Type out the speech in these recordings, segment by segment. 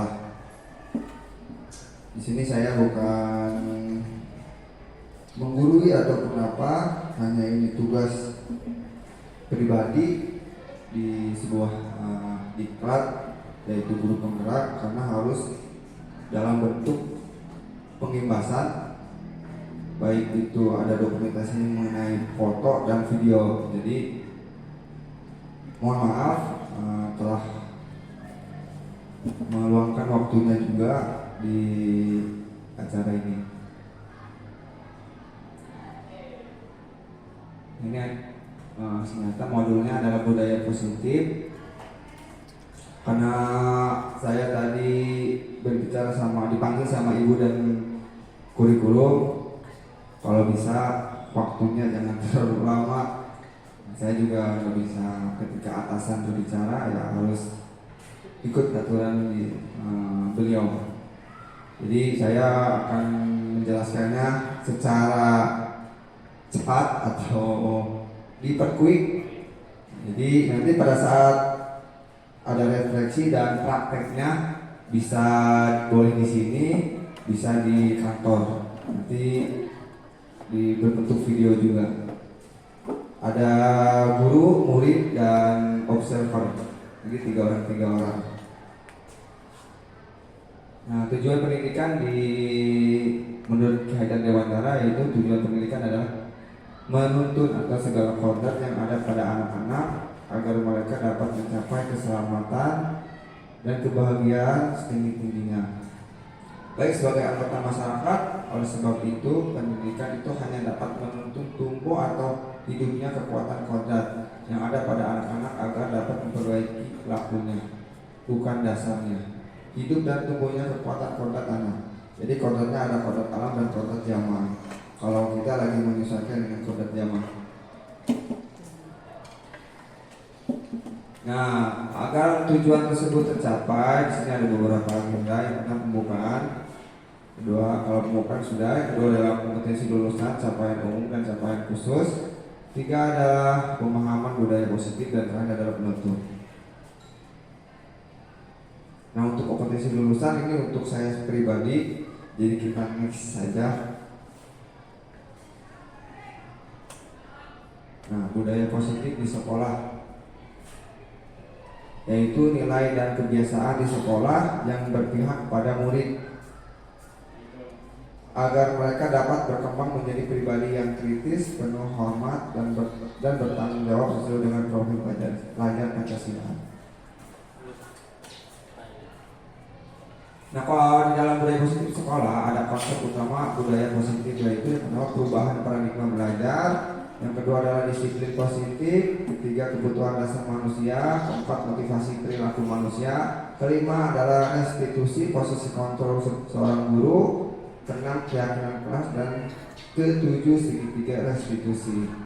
sekolah. Di sini saya bukan menggurui ataupun apa, hanya ini tugas pribadi di sebuah diklat, yaitu guru penggerak, karena harus dalam bentuk pengimbasan, baik itu ada dokumentasi mengenai foto dan video. Jadi mohon maaf telah meluangkan waktunya juga di acara ini. Ini ternyata modulnya adalah budaya positif. Karena saya tadi berbicara dipanggil sama ibu dan kurikulum, kalau bisa waktunya jangan terlalu lama. Saya juga nggak bisa, ketika atasan berbicara ya harus ikut aturan beliau. Jadi saya akan menjelaskannya secara cepat atau diperkuik. Jadi nanti pada saat ada refleksi dan prakteknya bisa boleh di sini, bisa di kantor. Nanti berbentuk video juga. Ada guru, murid, dan observer. Jadi tiga orang. Nah, tujuan pendidikan menurut Ki Haidar Dewantara, yaitu tujuan pendidikan adalah menuntun atas segala kodrat yang ada pada anak-anak agar mereka dapat mencapai keselamatan dan kebahagiaan setinggi-tingginya. Baik sebagai anggota masyarakat, oleh sebab itu pendidikan itu hanya dapat menuntun tumbuh atau hidupnya kekuatan kodrat yang ada pada anak-anak agar dapat memperbaiki lakunya, bukan dasarnya. Hidup dan tumbuhnya kekuatan kodrat anak. Jadi kodratnya ada kodrat alam dan kodrat zaman. Kalau kita lagi menyesuaikan dengan kodrat zaman. Nah, agar tujuan tersebut tercapai, di sini ada beberapa agenda. Yang pertama pembukaan. Kedua, kalau pembukaan sudah. Kedua adalah kompetensi lulusan, capaian umum dan capaian khusus. Tiga adalah pemahaman budaya positif, dan terakhir adalah penutup. Nah, untuk kompetensi lulusan ini untuk saya pribadi, jadi kita next saja. Nah, budaya positif di sekolah, yaitu nilai dan kebiasaan di sekolah yang berpihak pada murid agar mereka dapat berkembang menjadi pribadi yang kritis, penuh hormat, dan bertanggung jawab sesuai dengan profil pelajar Pancasila. Nah, kalau di dalam budaya positif sekolah ada konsep utama budaya positif, yaitu yang pertama perubahan paradigma belajar, yang kedua adalah disiplin positif, ketiga kebutuhan dasar manusia, keempat motivasi perilaku manusia, kelima adalah restitusi posisi kontrol seorang guru, keenam keyakinan kelas, dan ketujuh segitiga restitusi.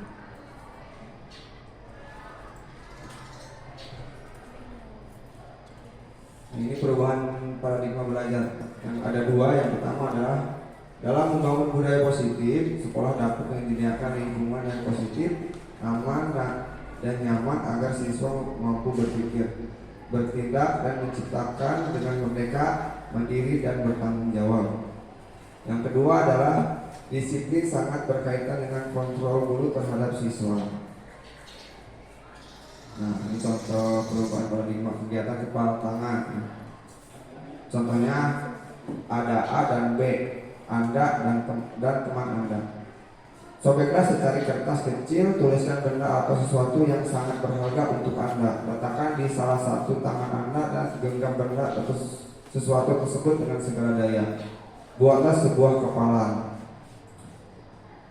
Ini perubahan paradigma belajar. Yang ada dua. Yang pertama adalah dalam membangun budaya positif, sekolah dapat menyediakan lingkungan yang positif, aman, dan nyaman agar siswa mampu berpikir, bertindak, dan menciptakan dengan merdeka, mandiri, dan bertanggung jawab. Yang kedua adalah disiplin sangat berkaitan dengan kontrol guru terhadap siswa. Nah, ini contoh perubahan paradigma kegiatan kepala tangan. Contohnya ada A dan B, Anda dan teman Anda. Sobeklah secari kertas kecil, tuliskan benda atau sesuatu yang sangat berharga untuk Anda. Letakkan di salah satu tangan Anda dan genggam benda atau sesuatu tersebut dengan segala daya. Buatlah sebuah kepalan.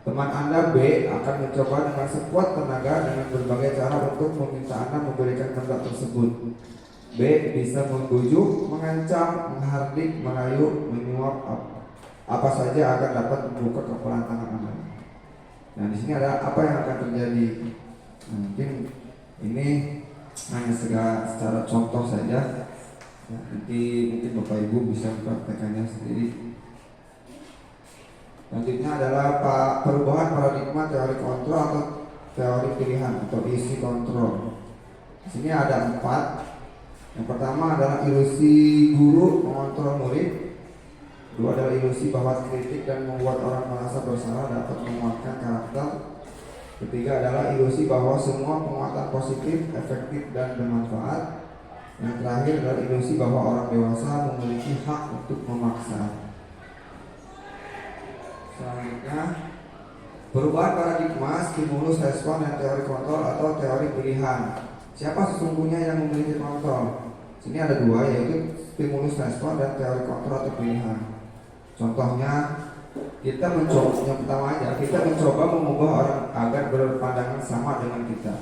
Teman Anda B akan mencoba dengan sekuat tenaga dengan berbagai cara untuk meminta Anda memberikan benda tersebut. B bisa membujuk, mengancam, menghardik, merayu, menyuap, apa saja agar dapat membuka kepalan tangan Anda. Nah, di sini ada apa yang akan terjadi. Nah, mungkin ini hanya secara contoh saja. Ya, nanti mungkin Bapak Ibu bisa mempraktekannya sendiri. Selanjutnya adalah perubahan paradigma teori kontrol atau teori pilihan atau isi kontrol. Di sini ada 4. Yang pertama adalah ilusi guru mengontrol murid. Kedua adalah ilusi bahwa kritik dan membuat orang merasa bersalah dapat menguatkan karakter. Ketiga adalah ilusi bahwa semua penguatan positif, efektif, dan bermanfaat. Yang terakhir adalah ilusi bahwa orang dewasa memiliki hak untuk memaksa. Selanjutnya, perubahan paradigma, stimulus, respon, dan teori kontrol atau teori pilihan. Siapa sesungguhnya yang memiliki kontrol? Sini ada dua, yaitu stimulus respon dan teori kontrol atau pilihan. Contohnya, kita mencoba, yang pertama aja, kita mencoba mengubah orang agar berpandangan sama dengan kita.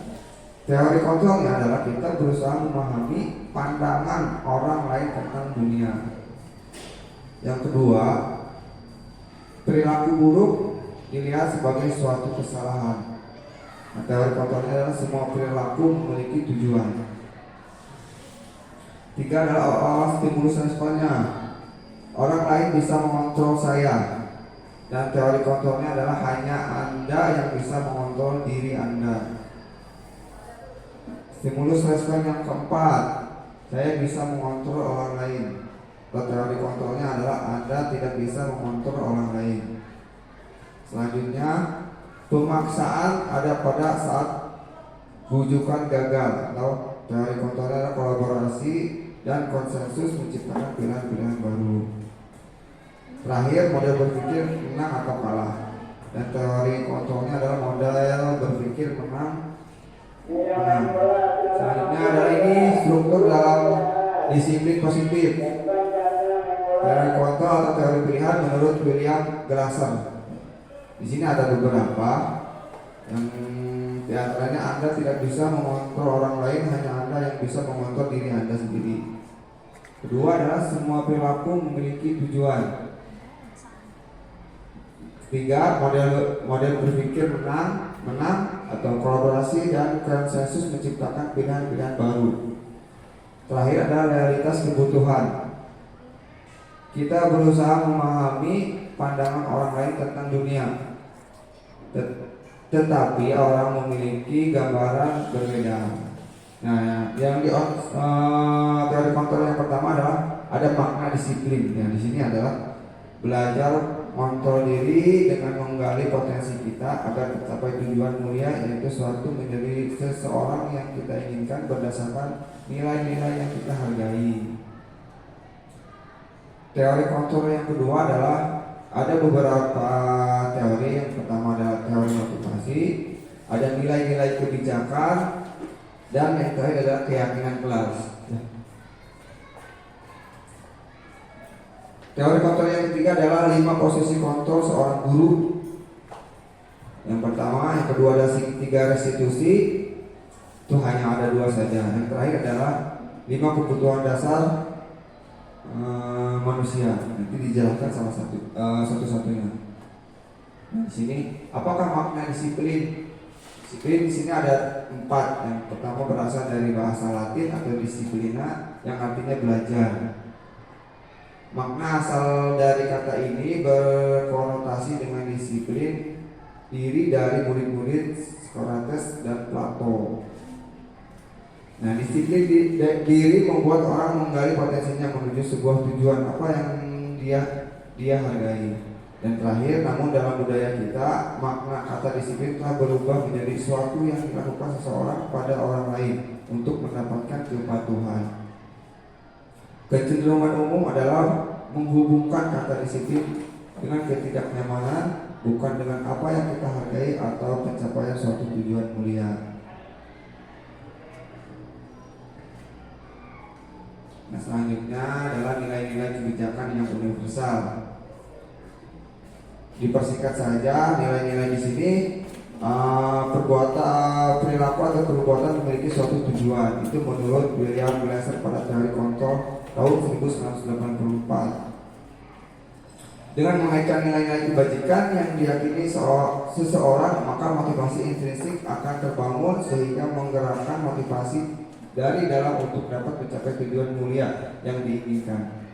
Teori kontrolnya adalah kita berusaha memahami pandangan orang lain tentang dunia. Yang kedua, perilaku buruk dilihat sebagai suatu kesalahan. Nah, teori kontrolnya adalah semua perilaku memiliki tujuan. Tiga adalah stimulus responnya. Orang lain bisa mengontrol saya. Dan teori kontrolnya adalah hanya Anda yang bisa mengontrol diri Anda. Stimulus respon yang keempat, saya bisa mengontrol orang lain. Dan teori kontrolnya adalah Anda tidak bisa mengontrol orang lain. Selanjutnya, pemaksaan ada pada saat bujukan gagal, atau teori kontrolnya adalah kolaborasi dan konsensus menciptakan pilihan-pilihan baru. Terakhir, model berpikir menang atau kalah. Dan teori kontrolnya adalah model berpikir menang. Selanjutnya adalah ini struktur dalam disiplin positif. Teori kontrol atau teori pilihan menurut William Glasser. Di sini ada beberapa yang diantaranya Anda tidak bisa mengontrol orang lain, hanya Anda yang bisa mengontrol diri Anda sendiri. Kedua adalah semua perilaku memiliki tujuan. Ketiga, model berpikir menang atau kolaborasi dan konsensus menciptakan pilihan-pilihan baru. Terakhir adalah realitas kebutuhan. Kita berusaha memahami pandangan orang lain tentang dunia. Tetapi orang memiliki gambaran berbeda. Nah, yang di teori kontrol yang pertama adalah ada makna disiplin. Nah, di sini adalah belajar mengontrol diri dengan menggali potensi kita agar tercapai tujuan mulia, yaitu suatu menjadi seseorang yang kita inginkan berdasarkan nilai-nilai yang kita hargai. Teori kontrol yang kedua adalah ada beberapa teori. Yang pertama adalah teori motivasi, ada nilai-nilai kebijakan, dan yang terakhir adalah keyakinan kelas. Teori kontrol yang ketiga adalah 5 posisi kontrol seorang guru. Yang pertama, yang kedua adalah 3 restitusi. Itu hanya ada 2 saja. Yang terakhir adalah 5 kebutuhan dasar manusia. Nanti dijelaskan salah satu-satunya. Nah, di sini apakah makna disiplin? Disiplin di sini ada 4. Yang pertama berasal dari bahasa Latin atau disiplina, yang artinya belajar. Makna asal dari kata ini berkonotasi dengan disiplin diri dari murid-murid Socrates dan Plato. Nah, disiplin diri membuat orang menggali potensinya menuju sebuah tujuan apa yang dia hargai. Dan terakhir, namun dalam budaya kita, makna kata disiplin telah berubah menjadi sesuatu yang dilakukan seseorang pada orang lain untuk mendapatkan kepatuhan. Kecenderungan umum adalah menghubungkan kata disiplin dengan ketidaknyamanan, bukan dengan apa yang kita hargai atau pencapaian suatu tujuan mulia. Nah, selanjutnya adalah nilai-nilai kebijakan yang universal. Dipersingkat saja, nilai-nilai di sini perilaku atau perbuatan memiliki suatu tujuan. Itu menurut William Glasser pada teori kontrol tahun 1984. Dengan mengaitkan nilai-nilai kebajikan yang diyakini seseorang, maka motivasi intrinsik akan terbangun sehingga menggerakkan motivasi dari dalam untuk dapat mencapai tujuan mulia yang diinginkan.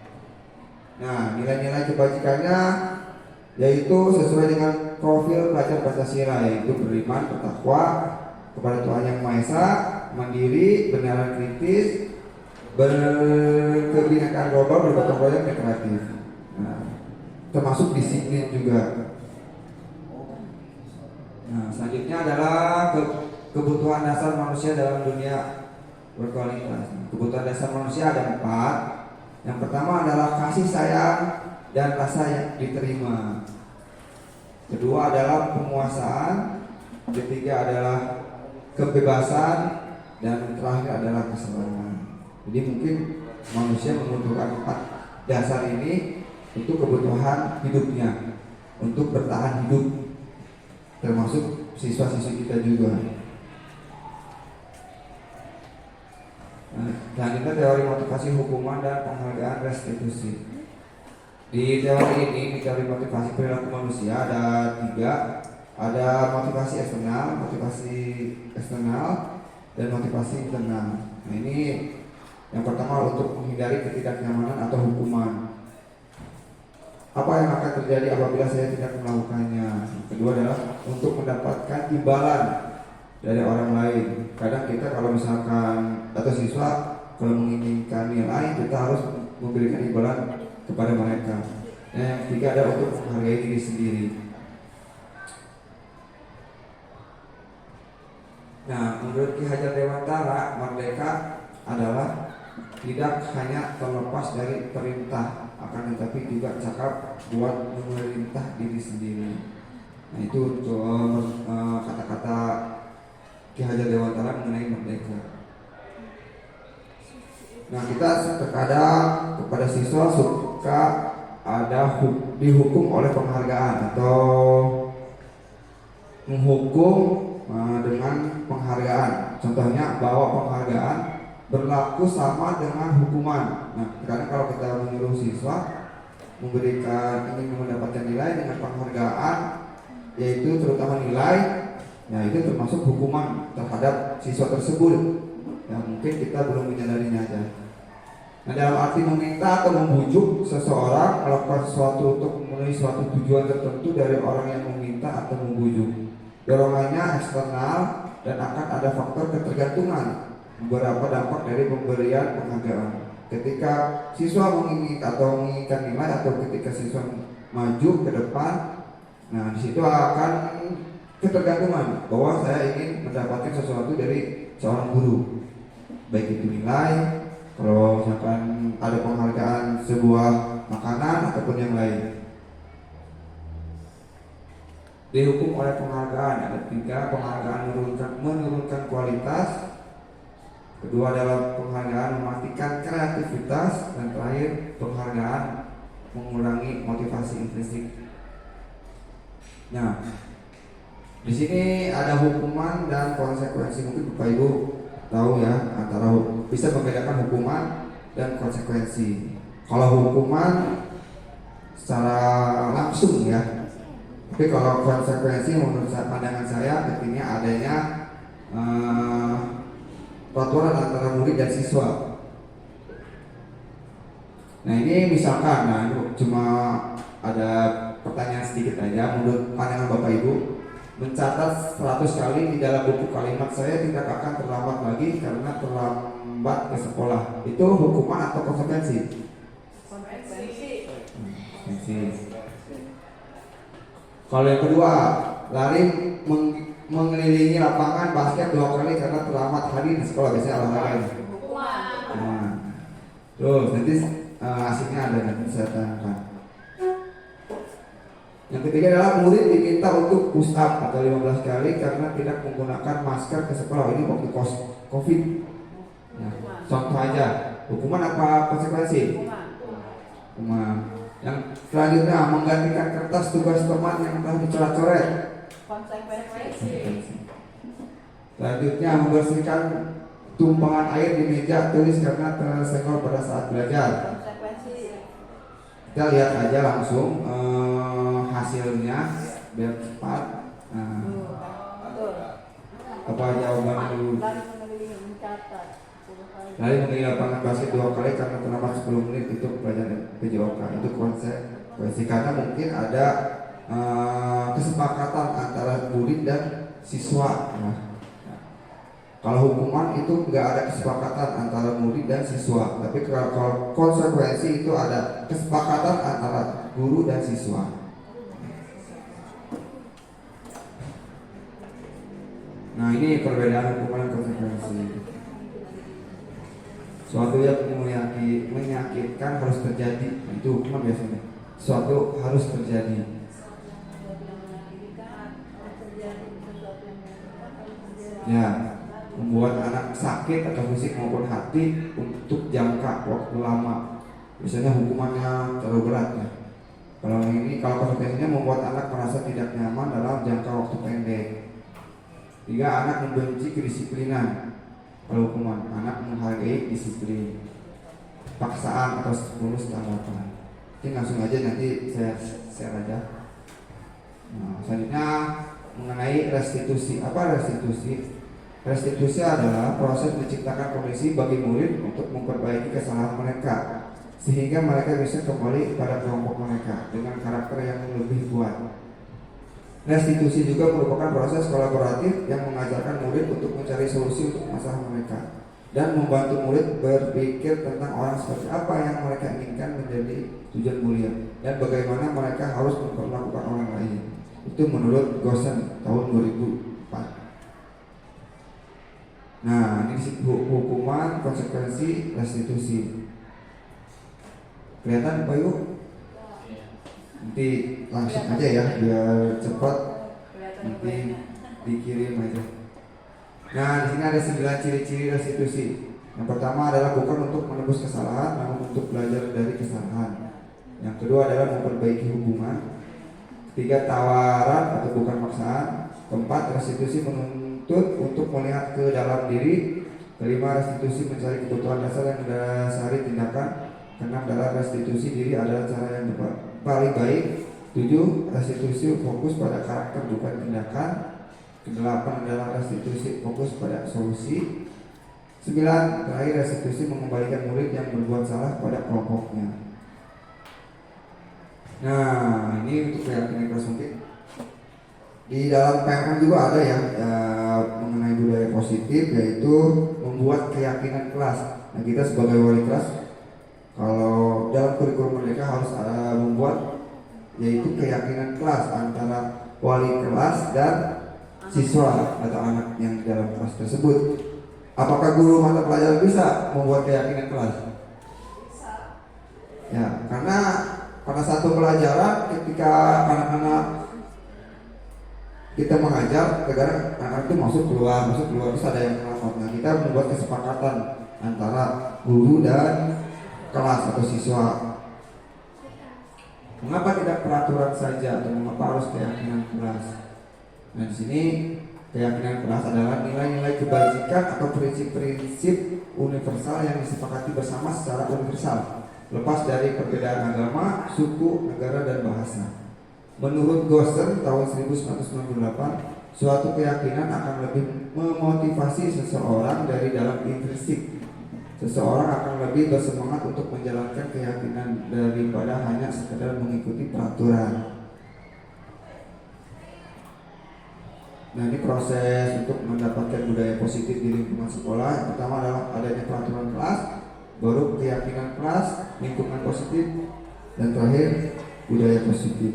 Nah, nilai-nilai kebajikannya yaitu sesuai dengan profil pelajar Pancasila, yaitu beriman, bertakwa kepada Tuhan Yang Maha Esa, mandiri, benaran kritis, berkebinekaan global, bergotong royong, dan kreatif. Nah, termasuk disiplin juga. Nah, selanjutnya adalah kebutuhan dasar manusia dalam dunia berkualitas. Kebutuhan dasar manusia ada 4. Yang pertama adalah kasih sayang dan rasa yang diterima. Kedua adalah penguasaan. Ketiga adalah kebebasan. Dan terakhir adalah kesenangan. Jadi mungkin manusia membutuhkan 4 dasar ini untuk kebutuhan hidupnya, untuk bertahan hidup, termasuk siswa-siswi kita juga. Nah, selanjutnya teori motivasi hukuman dan penghargaan restitusi. Di teori ini, di teori motivasi perilaku manusia ada 3. Ada motivasi eksternal, dan motivasi internal. Nah, ini yang pertama untuk menghindari ketidaknyamanan atau hukuman. Apa yang akan terjadi apabila saya tidak melakukannya? Yang kedua adalah untuk mendapatkan imbalan dari orang lain. Kadang kita kalau misalkan atau siswa kalau menginginkan nilai, kita harus memberikan imbalan kepada mereka. Dan yang ketiga adalah untuk menghargai diri sendiri. Nah, menurut Ki Hajar Dewantara, merdeka adalah tidak hanya terlepas dari perintah, akan tetapi juga cakap buat memerintah diri sendiri. Nah, itu untuk kata-kata Ki Hajar Dewantara mengenai merdeka. Nah, kita terkadang kepada siswa suka ada dihukum oleh penghargaan atau menghukum dengan penghargaan. Contohnya bahwa penghargaan berlaku sama dengan hukuman. Nah, kadang kalau kita menyuruh siswa ingin mendapatkan nilai dengan penghargaan, yaitu terutama nilai, nah itu termasuk hukuman terhadap siswa tersebut. Yang mungkin kita belum menyadarinya aja. Nah, dalam arti meminta atau membujuk seseorang melakukan sesuatu untuk memenuhi suatu tujuan tertentu dari orang yang meminta atau membujuk. Dorongannya eksternal dan akan ada faktor ketergantungan. Beberapa dampak dari pemberian penghargaan. Ketika siswa menginginkan nilai atau ketika siswa maju ke depan, nah di situ akan ketergantungan bahwa saya ingin mendapatkan sesuatu dari seorang guru, baik itu nilai, kalau misalkan ada penghargaan sebuah makanan ataupun yang lain. Dihukum oleh penghargaan ada 3. Penghargaan menurunkan kualitas. Kedua adalah penghargaan mematikan kreativitas. Dan terakhir penghargaan mengurangi motivasi intrinsik. Nah, di sini ada hukuman dan konsekuensi. Mungkin Bapak Ibu tahu ya, antara bisa membedakan hukuman dan konsekuensi. Kalau hukuman secara langsung ya. Tapi kalau konsekuensi menurut pandangan saya ketika adanya peraturan antara murid dan siswa. Nah, ini misalkan, cuma ada pertanyaan sedikit aja. Menurut pandangan Bapak Ibu, mencatat 100 kali di dalam buku kalimat saya tidak akan terlambat lagi karena terlambat ke sekolah. Itu hukuman atau konsekuensi? Konsekuensi. Kalau yang kedua, lari mengelilingi lapangan basket 2 kali karena terlambat hadir di sekolah, biasanya olahraga. Nah, terus nanti hasilnya ada, nanti saya tanyakan. Yang ketiga adalah murid diminta untuk push up atau 15 kali karena tidak menggunakan masker ke sekolah. Ini waktu COVID. Nah, contoh aja, hukuman apa konsekuensi? Hukuman. Yang selanjutnya menggantikan kertas tugas teman yang telah dicoret-coret. Konsekuensi. Selanjutnya membersihkan tumpahan air di meja tulis karena tersenggol pada saat belajar. Konsekuensi. Kita lihat aja langsung hasilnya biar cepat. Apa jawaban dulu? Lalu mengelilingi lapangan basket 2 kali karena terlambat 10 menit, itu pelajaran PJOK. Itu konsekuensi karena mungkin ada kesepakatan antara murid dan siswa. Kalau hukuman itu nggak ada kesepakatan antara murid dan siswa, tapi kalau konsekuensi itu ada kesepakatan antara guru dan siswa. Nah, ini perbedaan hukuman dan konsekuensi. Suatu yang menyakitkan harus terjadi, itu hukuman biasanya. Suatu harus terjadi. Ya, membuat anak sakit atau fisik maupun hati untuk jangka waktu lama. Biasanya hukumannya terlalu berat ya. Kalau konsekuensinya membuat anak merasa tidak nyaman dalam jangka waktu pendek. 3. Anak membenci kedisiplinan. Kalau hukuman, anak menghargai disiplin. Paksaan atau stimulus tambahan. Jadi langsung aja nanti saya share aja. Nah, selanjutnya mengenai restitusi. Apa restitusi? Restitusi adalah proses menciptakan kondisi bagi murid untuk memperbaiki kesalahan mereka sehingga mereka bisa kembali pada kelompok mereka dengan karakter yang lebih kuat. Restitusi juga merupakan proses kolaboratif yang mengajarkan murid untuk mencari solusi untuk masalah mereka dan membantu murid berpikir tentang orang seperti apa yang mereka inginkan menjadi tujuan mulia dan bagaimana mereka harus memperlakukan orang lain. Itu menurut Gosen tahun 2004. Nah, ini hukuman, konsekuensi, restitusi. Kelihatan Pak Ibu? Nanti langsung aja ya, biar cepat. Nanti dikirim aja. Nah, di sini ada 9 ciri-ciri restitusi. Yang pertama adalah bukan untuk menebus kesalahan, namun untuk belajar dari kesalahan. Yang kedua adalah memperbaiki hubungan. Ketiga, tawaran atau bukan paksaan. Keempat, restitusi untuk melihat ke dalam diri. Kelima, restitusi mencari kebutuhan dasar yang mendasari tindakan. Keenam, dalam restitusi diri adalah cara yang paling baik. 7. Restitusi fokus pada karakter bukan tindakan. Kedelapan adalah restitusi fokus pada solusi. 9. Terakhir, restitusi mengembalikan murid yang berbuat salah pada kelompoknya. Nah, ini untuk keyakinan kelas mungkin. Di dalam PMM juga ada ya, mengenai budaya positif, yaitu membuat keyakinan kelas. Nah, kita sebagai wali kelas, kalau dalam kurikulum mereka harus membuat yaitu keyakinan kelas antara wali kelas dan siswa atau anak yang di dalam kelas tersebut. Apakah guru mata pelajaran bisa membuat keyakinan kelas? Bisa. Ya, karena pada satu pelajaran ketika anak-anak kita mengajar, kadang anak itu masuk keluar, terus ada yang melaporkan. Nah, kita membuat kesepakatan antara guru dan kelas atau siswa. Mengapa tidak peraturan saja atau mengapa harus keyakinan kelas? Nah, di sini keyakinan kelas adalah nilai-nilai kebajikan atau prinsip-prinsip universal yang disepakati bersama secara universal, lepas dari perbedaan agama, suku, negara, dan bahasa. Menurut Gosen tahun 1998, suatu keyakinan akan lebih memotivasi seseorang dari dalam intrinsik. Seseorang akan lebih bersemangat untuk menjalankan keyakinan daripada hanya sekedar mengikuti peraturan. Nah, ini proses untuk mendapatkan budaya positif di lingkungan sekolah. Yang pertama adalah adanya peraturan kelas, baru keyakinan kelas, lingkungan positif, dan terakhir budaya positif.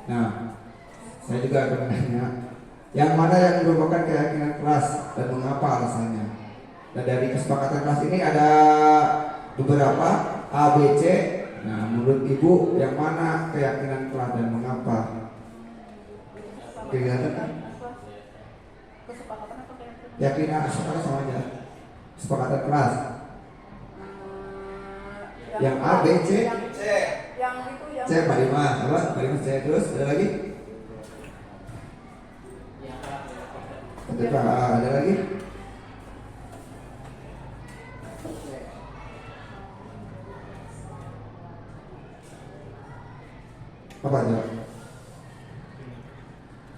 Nah, saya juga akan menanya, yang mana yang merupakan keyakinan kelas dan mengapa alasannya? Nah, dari kesepakatan kelas ini ada beberapa A, B, C. Nah, menurut Ibu yang mana keyakinan kelas dan mengapa? Kelihatan kan? Kesepakatan apa keyakinan? Keyakinan kesepakatan sama aja. Kesepakatan kelas. Yang A, B, C. Yang itu yang C, Pak Dimas. Apa? Pak Dimas C. Terus ada lagi? Ada lagi? Apa aja?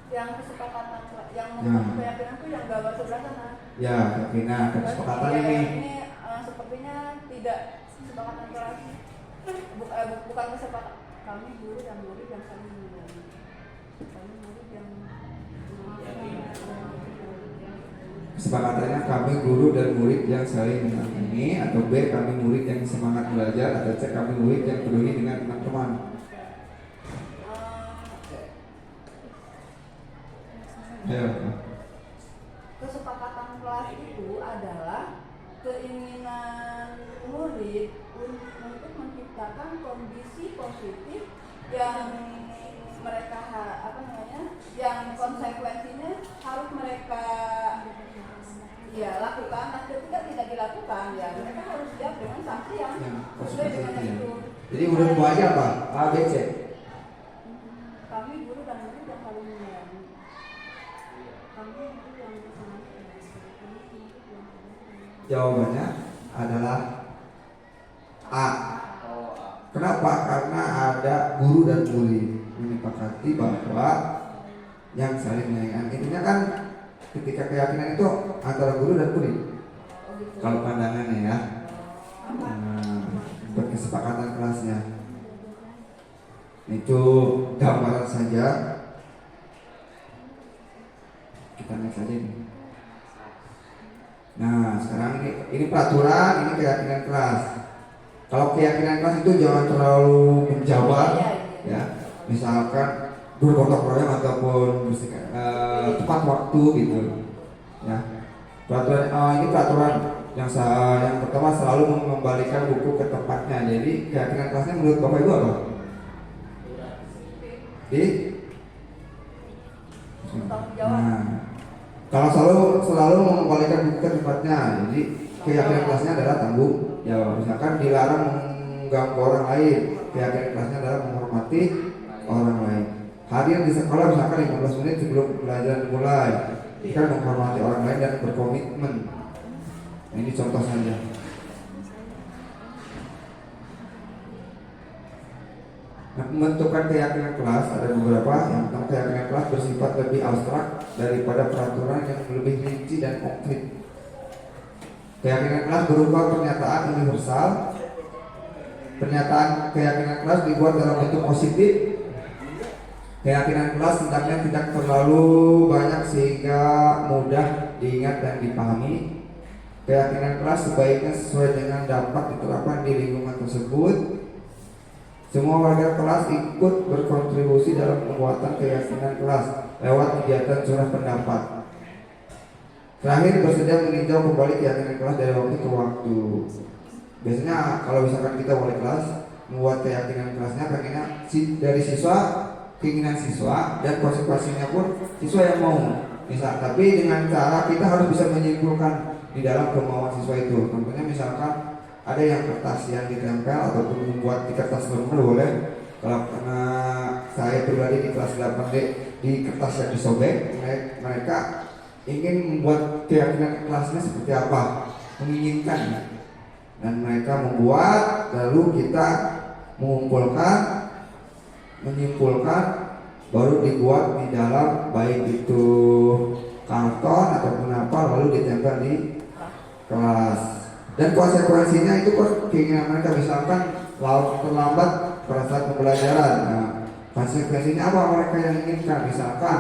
Yang kesepakatan, yang Nah. keyakinan itu yang gambar sebelah sana. Ya, keyakinan kesepakatan Ya, ini. ini sepertinya tidak kesepakatan kelas. Bukan kesepakatan kami guru yang saling menjalankan. Kami murid yang Kesepakatannya kami guru dan murid yang saling menyayangi, atau B, kami murid yang semangat belajar, atau C, kami murid yang peduli dengan teman-teman. Ayo. Kesepakatan kelas itu adalah keinginan murid untuk menciptakan kondisi positif yang mereka yang konsekuensinya harus mereka lakukan. Nah, ketika tidak dilakukan, ya mereka harus siap dengan sanksi yang sesuai dengan itu. Jadi menurut Bu aja apa? A, B, C. Kami guru dan murid yang saling menyayangi. Kami guru yang semangat belajar. Jawabannya adalah A. Kenapa? Karena ada guru dan murid menyepakati bahwa yang saling menyayangi. Intinya kan ketika keyakinan itu antara guru dan murid. Kalau pandangannya ya, berkesepakatan kelasnya. Itu gambaran saja. Kita next aja ini. Nah, sekarang ini peraturan, ini keyakinan kelas. Kalau keyakinan kelas itu jangan terlalu menjawab, ya. Misalkan bergotong royong ataupun tepat waktu gitu, ya. Peraturan ini peraturan yang pertama selalu mengembalikan buku ke tempatnya. Jadi keyakinan kelasnya menurut Bapak Ibu apa? Nah, kalau selalu mengembalikan buku ke tempatnya, jadi keyakinan kelasnya adalah tanggung jawab. Misalkan dilarang mengganggu orang lain, keyakinan kelasnya adalah menghormati orang lain. Hadir di sekolah misalkan 15 menit sebelum pelajaran dimulai, kan menghormati orang lain dan berkomitmen. Nah, ini contoh saja. Nah, pembentukan keyakinan kelas ada beberapa. Yang pertama, keyakinan kelas bersifat lebih abstrak daripada peraturan yang lebih rinci dan konkret. Keyakinan kelas berupa pernyataan universal. Pernyataan keyakinan kelas dibuat dalam bentuk positif. Keyakinan kelas hendaknya tidak terlalu banyak sehingga mudah diingat dan dipahami. Keyakinan kelas sebaiknya sesuai dengan dapat diterapkan di lingkungan tersebut. Semua warga kelas ikut berkontribusi dalam pembuatan keyakinan kelas lewat kegiatan curah pendapat. Terakhir, bersedia meninjau kembali keyakinan kelas dari waktu ke waktu. Biasanya kalau misalkan kita wali kelas membuat keyakinan kelasnya, pengennya dari siswa, keinginan siswa, dan konsekuensinya pun siswa yang mau. Misal, tapi dengan cara kita harus bisa menyimpulkan di dalam kemauan siswa itu. Contohnya misalkan ada yang kertas yang ditempel ataupun membuat di kertas normal boleh. Kalau karena saya pribadi di kelas 8D di kertas yang disobek, mereka ingin membuat keyakinan kelasnya seperti apa, menginginkan, dan mereka membuat, lalu kita mengumpulkan, menyimpulkan, baru dibuat di dalam baik itu karton ataupun apa, lalu ditempel di kelas. Dan konsekuensinya itu keinginan mereka, misalkan terlambat pada saat pembelajaran. Nah, konsekuensinya apa mereka yang inginkan? Misalkan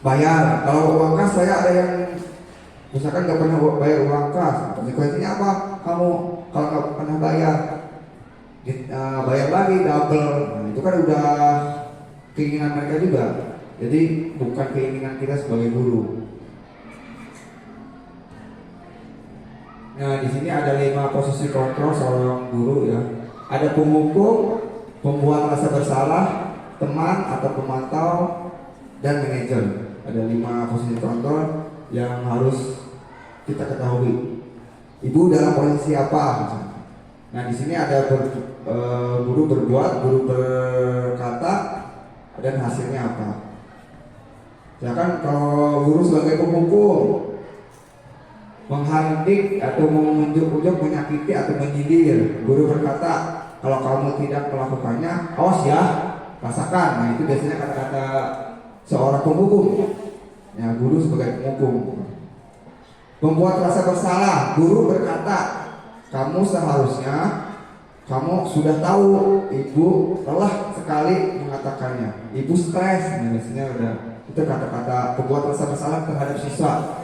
bayar. Kalau uang kas saya ada yang misalkan nggak pernah bayar uang kas. Konsekuensinya apa? Kamu kalau nggak pernah bayar, bayar lagi double. Nah, itu kan udah keinginan mereka juga. Jadi bukan keinginan kita sebagai guru. Nah, di sini ada 5 posisi kontrol seorang guru ya. Ada pemukul, pembuat rasa bersalah, teman atau pemantau, dan manajer. Ada 5 posisi kontrol yang harus kita ketahui. Ibu dalam posisi apa? Nah, di sini ada guru berbuat, guru berkata, dan hasilnya apa. Ya kan, kalau guru sebagai pemukul, menghardik atau menunjuk-unjuk, menyakiti atau menyindir. Guru berkata, kalau kamu tidak melakukannya, awas ya, rasakan. Nah, itu biasanya kata-kata seorang penghukum. Ya, guru sebagai penghukum. Membuat rasa bersalah, guru berkata, kamu seharusnya, kamu sudah tahu ibu lelah sekali mengatakannya, ibu stres. Nah, biasanya udah itu kata-kata pembuat rasa bersalah terhadap siswa.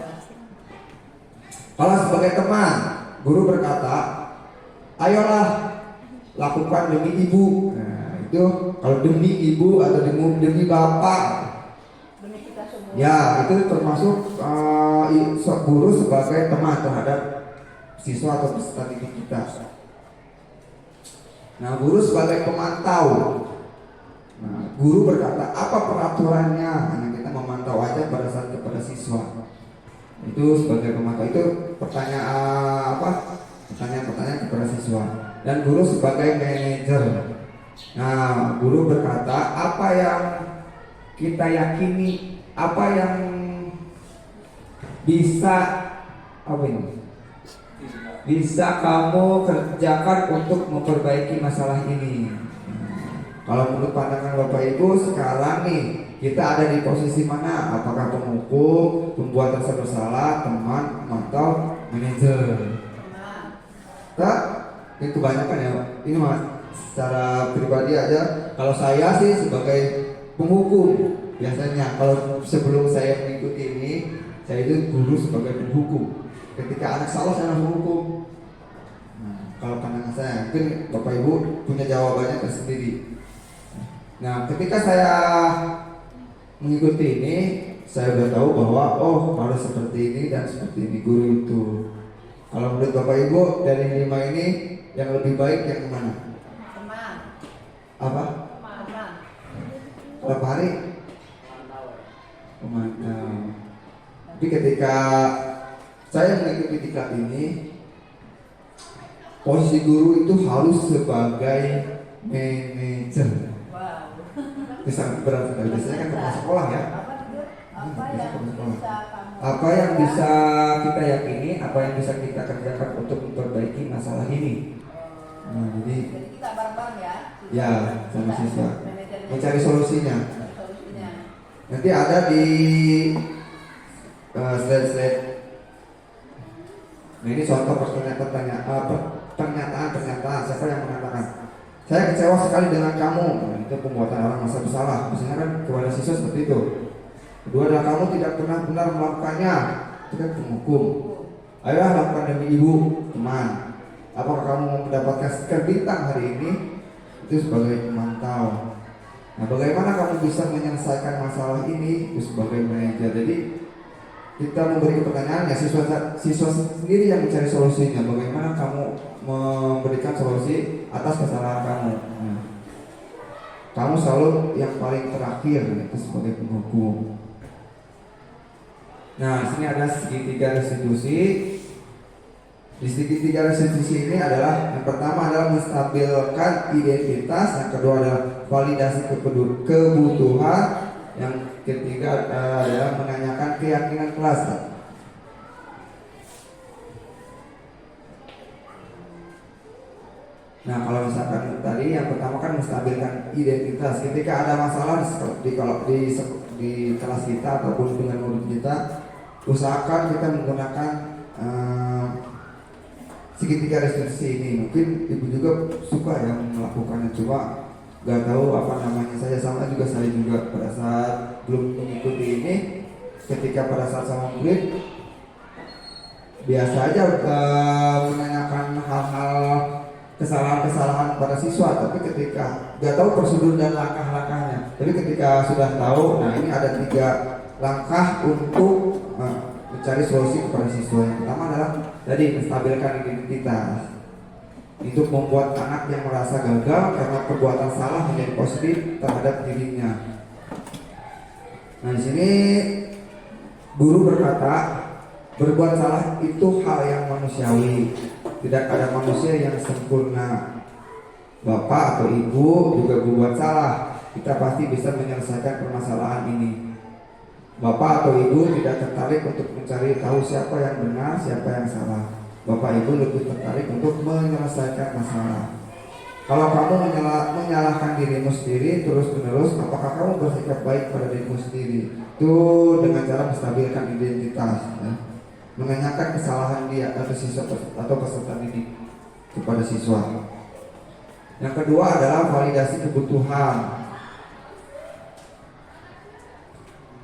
Kalau sebagai teman, guru berkata, ayolah lakukan demi ibu. Nah, itu kalau demi ibu atau demi bapak, Demi kita semua. ya itu termasuk guru sebagai teman terhadap siswa atau peserta didik kita. Nah, guru sebagai pemantau. Nah, guru berkata, apa peraturannya? Hanya kita memantau aja pada saat kepada siswa. Itu sebagai pemantau. Itu pertanyaan Pertanyaan-pertanyaan kepada siswa. Dan guru sebagai manajer. Nah, guru berkata, apa yang kita yakini, apa yang bisa kamu kerjakan untuk memperbaiki masalah ini. Kalau menurut pandangan Bapak Ibu sekarang nih, kita ada di posisi mana? Apakah penghukum, pembuat rasa bersalah, teman, atau manajer? Tak, ini kebanyakan ya. Ini mas, secara pribadi aja. Kalau saya sih sebagai penghukum, biasanya kalau sebelum saya mengikuti ini, saya itu guru sebagai penghukum. Ketika anak salah saya langsung hukum. Nah, kalau pandangan saya, mungkin Bapak Ibu punya jawabannya tersendiri. Nah, ketika saya mengikuti ini, saya sudah tahu bahwa harus seperti ini dan seperti ini guru itu. Kalau menurut Bapak Ibu dari 5 ini yang lebih baik yang mana? Teman. Apa? Teman. Berapa hari? Pemantau. Tapi ketika saya mengikuti diklat ini, posisi guru itu harus sebagai manajer. Wow. Itu sangat berat sekali. Biasanya kan kepala sekolah ya. Apa yang bisa kita yakini, apa yang bisa kita kerjakan untuk memperbaiki masalah ini. Nah, jadi kita bareng-bareng ya. Ya, sama siswa. Manajer. Mencari solusinya. Solusinya. Nanti ada di slide-slide. Nah, ini contoh pernyataan siapa yang mengatakan, saya kecewa sekali dengan kamu. Nah, itu pembuatan orang masa bersalah. Misalnya kan kepada siswa seperti itu. Kedua adalah kamu tidak pernah benar melakukannya. Itu kan penghukum. Ayolah lakukan demi ibu, teman. Apakah kamu mendapatkan stiker bintang hari ini? Itu sebagai pemantau. Nah, bagaimana kamu bisa menyelesaikan masalah ini? Itu sebagai manajer. Jadi kita memberi pertanyaan ya, siswa sendiri yang mencari solusinya. Bagaimana kamu memberikan solusi atas kesalahan kamu? Nah, kamu selalu yang paling terakhir, itu sebagai penghukum. Nah, di sini ada segitiga restitusi. Di segitiga restitusi ini adalah yang pertama adalah menstabilkan identitas, yang kedua adalah validasi kebutuhan, yang ketiga adalah menanyakan keyakinan kelas. Nah, kalau misalkan tadi yang pertama kan menstabilkan identitas. Ketika ada masalah di kelas kita ataupun dengan murid kita, usahakan kita menggunakan segitiga restitusi ini. Mungkin ibu juga suka yang melakukannya, cuma gak tahu apa namanya saja. Sama juga saya juga pada saat belum mengikuti ini, ketika pada saat sama murid biasa aja menanyakan hal-hal kesalahan-kesalahan pada siswa, tapi ketika gak tahu prosedur dan langkah-langkahnya. Tapi ketika sudah tahu, nah ini ada 3 langkah untuk mencari solusi kepada siswa. Yang pertama adalah tadi menstabilkan identitas, untuk membuat anak yang merasa gagal karena perbuatan salah menjadi positif terhadap dirinya. Nah, di sini guru berkata, berbuat salah itu hal yang manusiawi. Tidak ada manusia yang sempurna. Bapak atau ibu juga berbuat salah. Kita pasti bisa menyelesaikan permasalahan ini. Bapak atau ibu tidak tertarik untuk mencari tahu siapa yang benar, siapa yang salah. Bapak ibu lebih tertarik untuk menyelesaikan masalah. Kalau kamu menyalahkan dirimu sendiri terus-menerus, apakah kamu bersikap baik pada dirimu sendiri? Itu dengan cara menstabilkan identitas, ya. Menanyakan kesalahan dia atau siswa atau peserta didik kepada siswa. Yang kedua adalah validasi kebutuhan.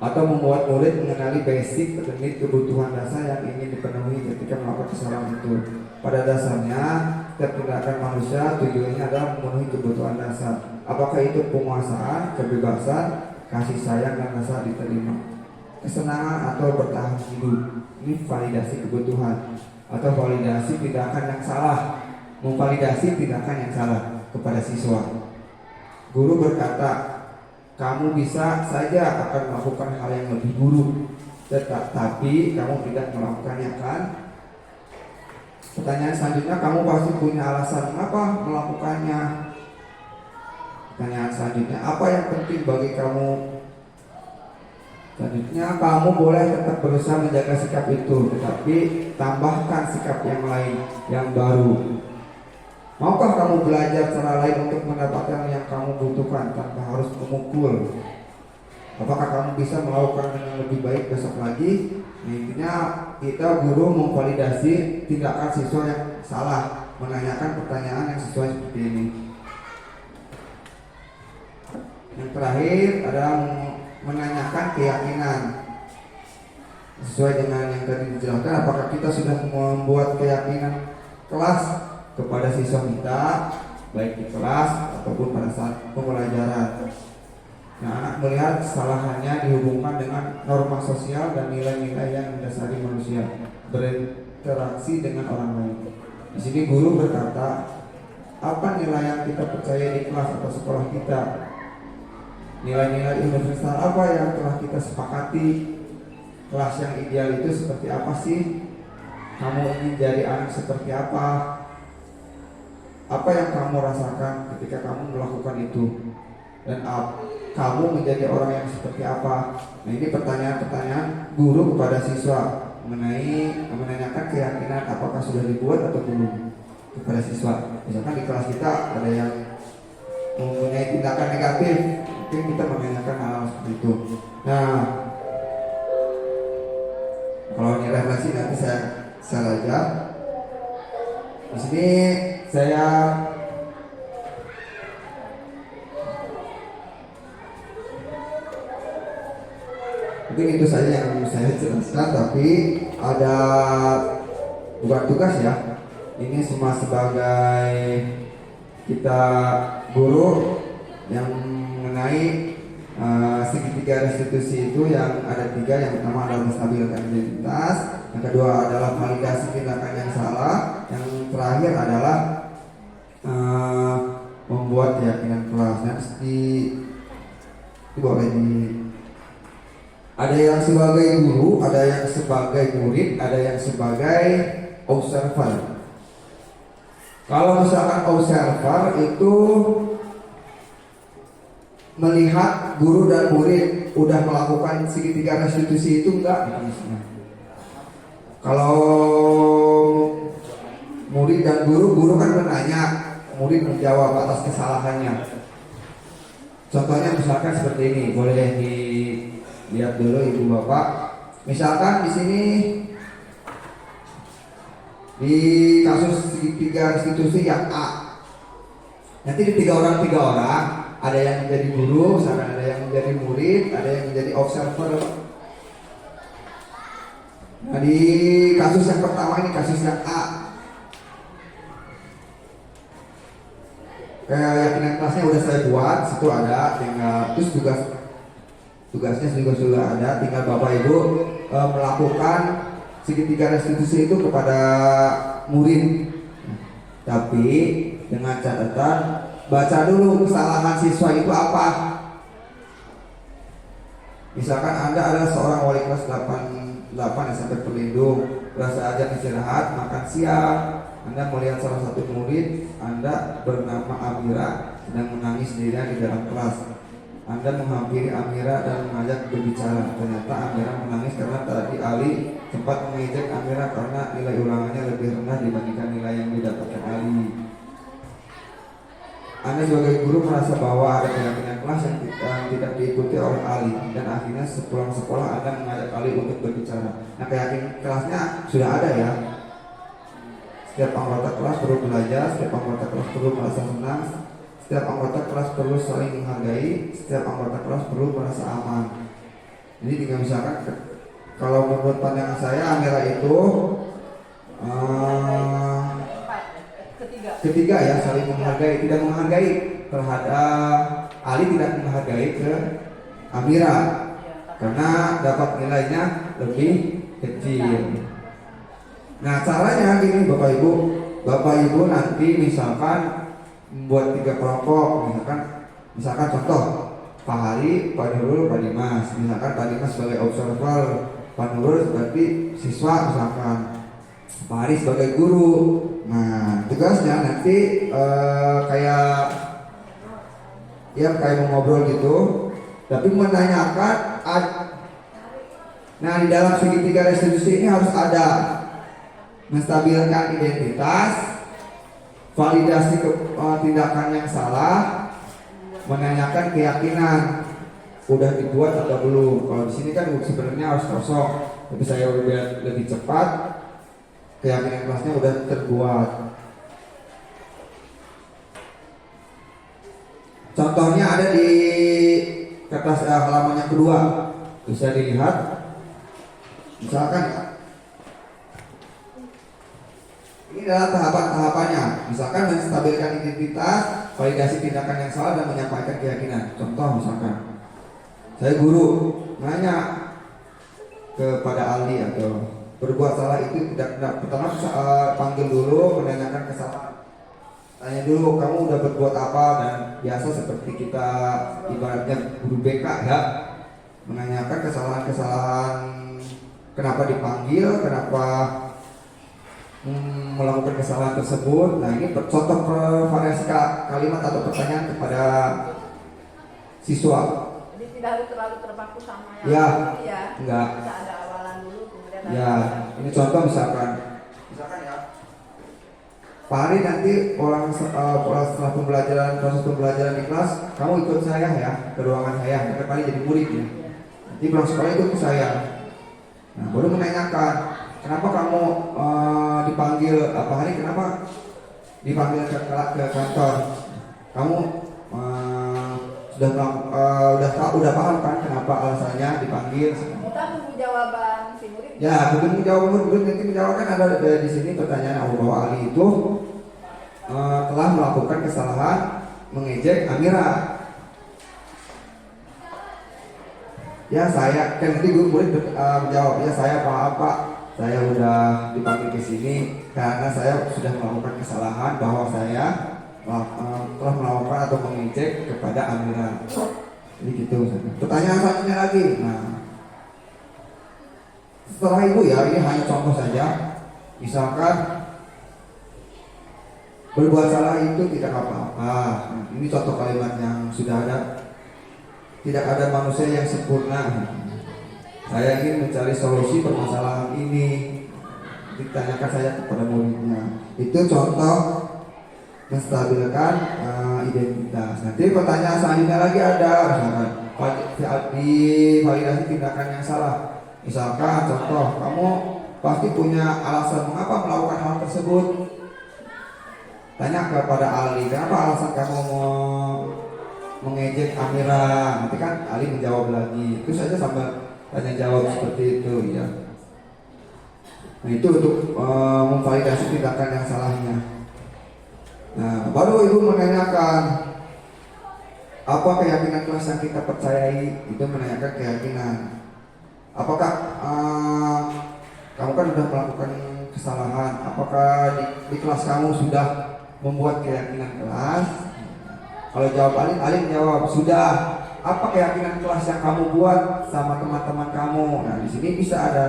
atau membuat murid mengenali basic menit kebutuhan dasar yang ingin dipenuhi ketika melakukan kesalahan itu. Pada dasarnya, setiap tindakan manusia tujuannya adalah memenuhi kebutuhan dasar. Apakah itu penguasaan, kebebasan, kasih sayang, dan rasa diterima, kesenangan, atau bertahan hidup. Ini validasi kebutuhan atau validasi tindakan yang salah, memvalidasi tindakan yang salah kepada siswa. Guru berkata, kamu bisa saja akan melakukan hal yang lebih buruk, tetapi kamu tidak melakukannya, kan? Pertanyaan selanjutnya, kamu pasti punya alasan mengapa melakukannya. Pertanyaan selanjutnya, apa yang penting bagi kamu? Selanjutnya, kamu boleh tetap berusaha menjaga sikap itu, tetapi tambahkan sikap yang lain, yang baru. Maukah kamu belajar cara lain untuk mendapatkan yang kamu butuhkan tanpa harus memukul? Apakah kamu bisa melakukan dengan lebih baik besok lagi? Intinya kita guru memvalidasi tindakan siswa yang salah, menanyakan pertanyaan yang sesuai seperti ini. Yang terakhir adalah menanyakan keyakinan. Sesuai dengan yang tadi dijelaskan, apakah kita sudah membuat keyakinan kelas kepada siswa kita, baik di kelas ataupun pada saat pembelajaran. Nah, anak melihat kesalahannya dihubungkan dengan norma sosial dan nilai-nilai yang mendasari manusia, berinteraksi dengan orang lain. Di sini guru berkata, apa nilai yang kita percaya di kelas atau sekolah kita? Nilai-nilai universal apa yang telah kita sepakati? Kelas yang ideal itu seperti apa sih? Kamu ingin jadi anak seperti apa? Apa yang kamu rasakan ketika kamu melakukan itu? Dan kamu menjadi orang yang seperti apa? Nah, ini pertanyaan-pertanyaan guru kepada siswa menanyakan keyakinan apakah sudah dibuat atau belum kepada siswa. Misalkan di kelas kita ada yang mempunyai tindakan negatif, mungkin kita menanyakan hal seperti itu. Nah, kalau ini refleksi nanti saya aja. Di sini saya mungkin itu saja yang saya jelaskan, tapi ada bukan tugas ya. Ini semua sebagai kita guru yang mengenai segitiga restitusi itu yang ada 3. Yang pertama adalah menstabilkan identitas, yang kedua adalah validasi tindakan yang salah, yang terakhir adalah membuat keyakinan kelas. Nah, boleh di ada yang sebagai guru, ada yang sebagai murid, ada yang sebagai observer. Kalau misalkan observer itu melihat guru dan murid udah melakukan segitiga restitusi itu enggak? Kalau murid dan guru kan menanya, murid menjawab atas kesalahannya. Contohnya misalkan seperti ini, boleh dilihat dulu ibu bapak. Misalkan di sini di kasus segitiga restitusi yang A, nanti di 3 orang ada yang menjadi guru, misalkan ada yang menjadi murid, ada yang menjadi observer. Nah, di kasus yang pertama ini, kasus yang A, keyakinan kelasnya udah saya buat, situ ada, tinggal terus tugasnya juga sudah ada, tinggal bapak ibu melakukan segitiga restitusi itu kepada murid. Tapi dengan catatan, baca dulu kesalahan siswa itu apa. Misalkan Anda adalah seorang wali kelas 8 SMP pelindung, berasa ajak istirahat, makan siang. Anda melihat salah satu murid Anda bernama Amira sedang menangis sendirian di dalam kelas. Anda menghampiri Amira dan mengajak berbicara. Ternyata Amira menangis karena tadi Ali sempat mengejek Amira karena nilai ulangannya lebih rendah dibandingkan nilai yang didapatkan Ali. Anda sebagai guru merasa bahwa ada keyakinan kelas yang tidak diikuti oleh Ali, dan akhirnya sepulang sekolah Anda mengajak Ali untuk berbicara. Nah, keyakinan kelasnya sudah ada ya. Setiap anggota kelas perlu belajar, setiap anggota kelas perlu merasa senang, setiap anggota kelas perlu saling menghargai, setiap anggota kelas perlu merasa aman. Ini tinggal misalkan kalau menurut pandangan saya Amira itu ketiga ya, saling menghargai, tidak menghargai terhadap Ali, tidak menghargai ke Amira karena dapat nilainya lebih kecil. Nah caranya gini Bapak Ibu nanti misalkan membuat 3 kelompok, misalkan contoh Pak Hari, Pak Nurul, Pak Dimas. Misalkan Pak Dimas sebagai observer, Pak Nurul sebagai siswa misalkan, Pak Hari sebagai guru. Nah tugasnya nanti kayak mau ngobrol gitu, tapi menanyakan. Nah di dalam segitiga restitusi ini harus ada menstabilkan identitas, validasi tindakan yang salah, menanyakan keyakinan udah dibuat atau belum. Kalau di sini kan sebenarnya harus kosong, tapi saya lebih cepat, keyakinan kelasnya udah terbuat. Contohnya ada di kertas halaman yang kedua, bisa dilihat. Misalkan ini adalah tahapan-tahapannya. Misalkan menstabilkan identitas, validasi tindakan yang salah, dan menyampaikan keyakinan. Contoh misalkan, saya guru nanya kepada Ali atau berbuat salah itu tidak pertama panggil dulu, menanyakan kesalahan. Tanya dulu, kamu udah berbuat apa, dan biasa seperti kita ibaratnya guru BK ya, menanyakan kesalahan-kesalahan, kenapa dipanggil, kenapa melakukan kesalahan tersebut. Nah ini contoh variasi kalimat atau pertanyaan kepada siswa. Jadi tidak harus terlalu terpaku sama yang ya, ya. Enggak. Bisa ada awalan dulu kemudian ya. Ini contoh misalkan ya, Pak Hari nanti setelah proses pembelajaran di kelas, kamu ikut saya ya ke ruangan saya, kita kali jadi murid ya. Nanti pulang sekolah ikut ke saya. Nah baru menanyakan, kenapa kamu dipanggil Pak Hari, kenapa dipanggil ke kantor? Kamu udah paham kan kenapa alasannya dipanggil? Kita tunggu jawaban si murid. Ya, bukan menjawab murid, nanti menjawabkan ada di sini pertanyaan bahwa Ali itu telah melakukan kesalahan mengejek Amira. Ya saya kan nanti murid menjawab, ya saya paham Pak, saya udah dipanggil ke sini karena saya sudah melakukan kesalahan bahwa saya telah melakukan atau mengejek kepada Amira. Ini gitu. Pertanyaan selanjutnya lagi. Nah, setelah itu ya, ini hanya contoh saja. Misalkan berbuat salah itu tidak apa-apa. Nah, ini contoh kalimat yang sudah ada. Tidak ada manusia yang sempurna. Saya ingin mencari solusi permasalahan ini. Ditanyakan saya kepada muridnya. Itu contoh menstabilkan identitas. Nanti pertanyaan selanjutnya lagi ada, misalkan di validasi tindakan yang salah. Misalkan contoh, kamu pasti punya alasan mengapa melakukan hal tersebut. Tanya kepada Ali, kenapa alasan kamu mau mengejek Amira? Nanti kan Ali menjawab lagi. Itu saja sambil tanya jawab seperti itu ya. Nah itu untuk memvalidasi tindakan yang salahnya. Nah baru ibu menanyakan apa keyakinan kelas yang kita percayai. Itu menanyakan keyakinan. Apakah kamu kan sudah melakukan kesalahan? Apakah di kelas kamu sudah membuat keyakinan kelas? Kalau jawab Ali menjawab sudah. Apa keyakinan kelas yang kamu buat sama teman-teman kamu? Nah di sini bisa ada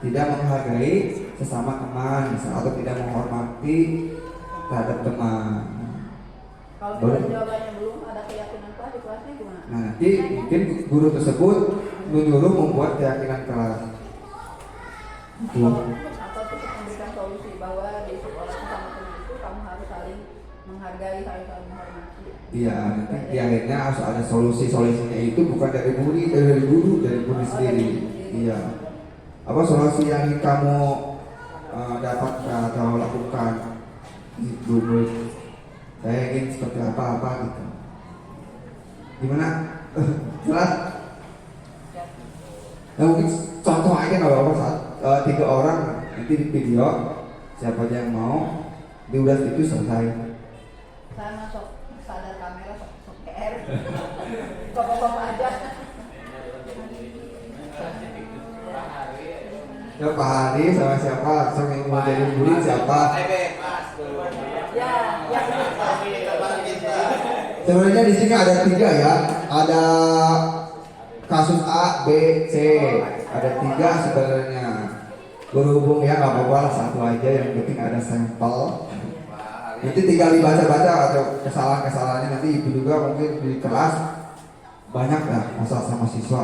tidak menghargai sesama teman, atau tidak menghormati terhadap teman. Kalau jawabannya belum ada keyakinan kelas di kelasnya gimana? Nah nanti mungkin guru tersebut menyuruh membuat keyakinan kelas. Atau untuk memberikan solusi bahwa di sekolah sama teman itu kamu harus saling menghargai, saling menghormati. Iya, nanti di akhirnya harus ada solusinya itu bukan dari murid, dari guru sendiri. Iya. Apa solusi yang ingin kamu dapatkan atau lakukan guru? Saya ingin seperti apa gitu. Gimana? Jelas? Nah mungkin contoh aja nggak apa-apa saat 3 orang nanti di video siapa aja yang mau diulas itu selesai. Saya masuk sadar kamera sok PR. Bapak-bapak aja. Ya Pak Hadi sama siapa? Langsung yang mau jadi bully siapa? Ya, ya. Sebenarnya di sini ada 3 ya. Ada kasus A, B, C. Ada 3 sebenarnya. Berhubung ya nggak apa-apa lah, satu aja yang penting ada sampel. Nanti tinggal dibaca-baca atau kesalahan-kesalahannya nanti ibu juga mungkin di kelas banyak lah masalah sama siswa.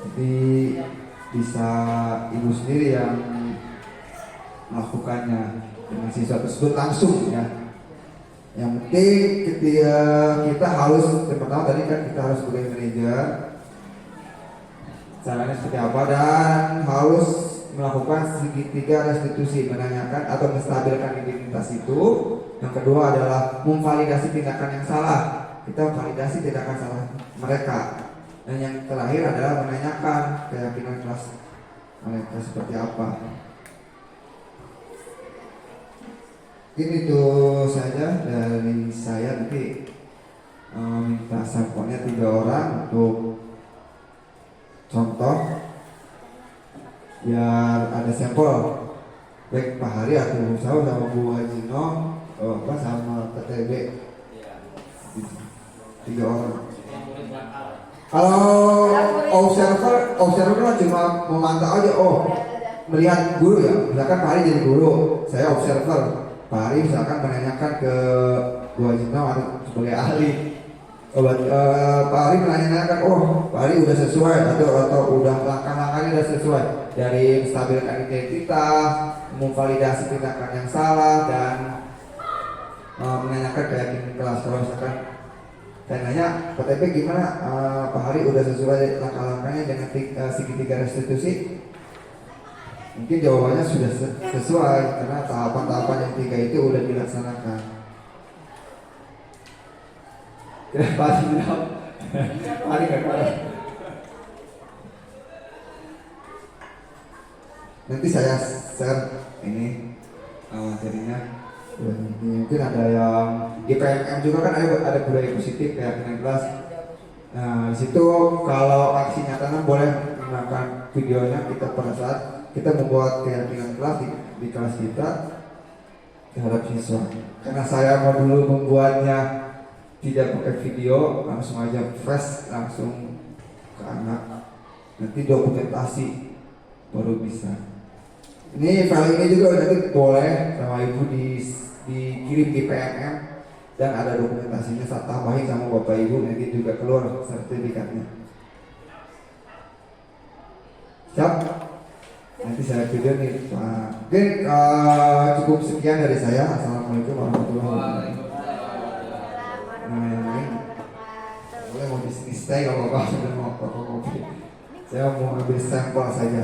Jadi bisa ibu sendiri yang melakukannya dengan siswa tersebut langsung ya. Yang penting ketika kita harus yang pertama tadi kan kita harus sebagai manajer caranya seperti apa dan harus melakukan segitiga restitusi, menanyakan atau menstabilkan identitas itu. Yang kedua adalah memvalidasi tindakan yang salah, kita validasi tindakan salah mereka. Dan yang terakhir adalah menanyakan keyakinan kelas mereka seperti apa. Mungkin itu saja dari saya. Nanti minta sampelnya 3 orang untuk contoh biar ada sampel. Baik Pak Hari atau Bu Saw sama Bu Hajino apa sama KTB 3 orang. Kalau observer kan cuma memantau aja, melihat guru ya. Misalkan Pak Hari jadi guru, saya observer. Pak Hari misalkan menanyakan ke Bu Hajino atau sebagai ahli. Pak Hari menanyakan, Pak Hari udah sesuai atau udah langkah-langkahnya udah sesuai dari menstabilkan identitas, memvalidasi tindakan yang salah dan menanyakan keyakinan kelas. Kalau misalkan saya nanya, Pak TP gimana? Pak Hari udah sesuai langkah-langkahnya dengan segitiga restitusi? Mungkin jawabannya sudah sesuai karena tahapan-tahapan yang 3 itu udah dilaksanakan. Pak Hari nggak kalah. Nanti saya share ini materinya. Mungkin ada yang di PMM juga kan ada budaya positif keyakinan kelas. Nah, di situ kalau aksi nyatanya boleh menggunakan videonya kita pada saat kita membuat keyakinan kelas di kelas kita terhadap siswa. Karena saya mau dulu membuatnya tidak pakai video, langsung aja fresh langsung ke anak. Nanti dokumentasi baru bisa. Ini file ini juga nanti boleh sama ibu dikirim di PMM dan ada dokumentasinya, saya tambahin sama bapak ibu nanti juga keluar sertifikatnya. Siap? Nanti saya video nih Pak. Oke, cukup sekian dari saya. Assalamualaikum warahmatullahi wabarakatuh. Boleh mau bisnis stay kalau mau kopi. Saya mau ambil sampel saja.